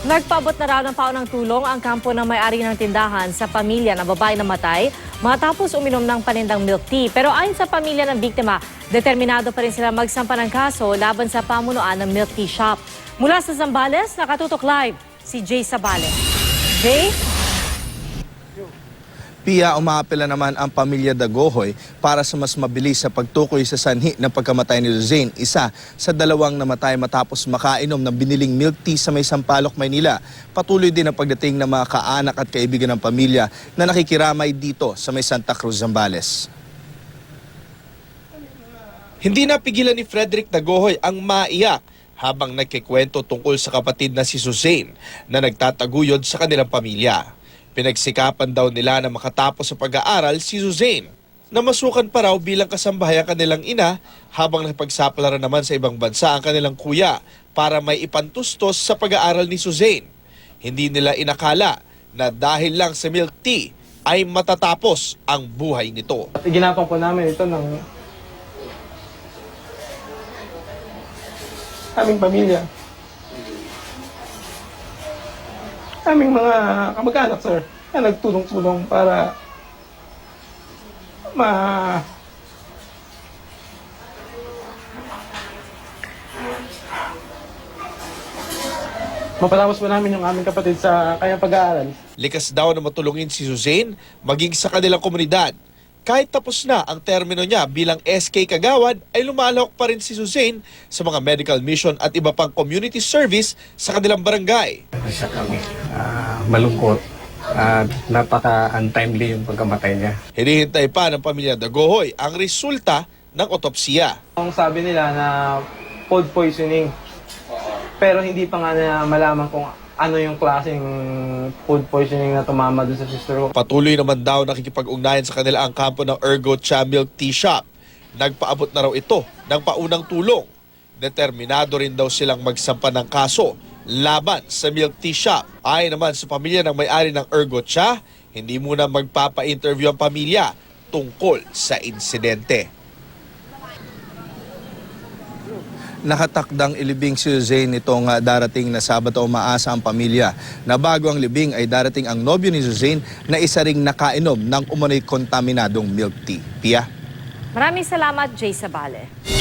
Nagpaabot na raw ng paunang tulong ang kampo ng may-ari ng tindahan sa pamilya ng babae na matay matapos uminom ng panindang milk tea. Pero ayon sa pamilya ng biktima, determinado pa rin sila magsampa ng kaso laban sa pamunuan ng milk tea shop. Mula sa Zambales, nakatutok live si Jay Sabales. Jay? Pia, umaapela naman ang pamilya Dagohoy para sa mas mabilis sa pagtukoy sa sanhi ng pagkamatay ni Luzane, isa sa dalawang namatay matapos makainom ng biniling milk tea sa may Sampaloc, Maynila. Patuloy din ang pagdating ng mga kaanak at kaibigan ng pamilya na nakikiramay dito sa may Santa Cruz, Zambales. Hindi napigilan ni Frederick Dagohoy ang maiyak habang nagkikwento tungkol sa kapatid na si Suzanne na nagtataguyod sa kanilang pamilya. Pinagsikapan daw nila na makatapos sa pag-aaral si Suzanne. Namasukan pa raw bilang kasambahay ang kanilang ina habang nakipagsapalaran naman sa ibang bansa ang kanilang kuya para may ipantustos sa pag-aaral ni Suzanne. Hindi nila inakala na dahil lang sa milk tea ay matatapos ang buhay nito. Ginapang po namin ito ng aming pamilya. Aming mga kamag-anak, sir, na nagtulong-tulong para mapatapos po namin yung aming kapatid sa kanyang pag-aaral. Likas daw na matulungin si Suzanne maging sa kanilang komunidad. Kahit tapos na ang termino niya bilang SK Kagawad, ay lumalahok pa rin si Suzanne sa mga medical mission at iba pang community service sa kanilang barangay. Isa kami malungkot at napaka-untimely yung pagkamatay niya. Hinihintay pa ng pamilya Dagohoy ang resulta ng otopsiya. Ang sabi nila na food poisoning, pero hindi pa nga na malaman kung ano yung klaseng food poisoning na tumama doon sa sister ko. Patuloy naman daw nakikipag-ugnayan sa kanila ang kampo ng Ergo Cha Milk Tea Shop. Nagpaabot na raw ito ng paunang tulong. Determinado rin daw silang magsampa ng kaso laban sa milk tea shop. Ayon naman sa pamilya ng may-ari ng Ergo Cha, hindi muna magpapa-interview ang pamilya tungkol sa insidente. Nakatakdang ilibing si Suzanne nitong darating na Sabado. Umaasa ang pamilya na bago ang libing ay darating ang nobyo ni Suzanne na isa ring nakainom ng umano'y kontaminadong milk tea. Pia? Maraming salamat, Jay Sabales.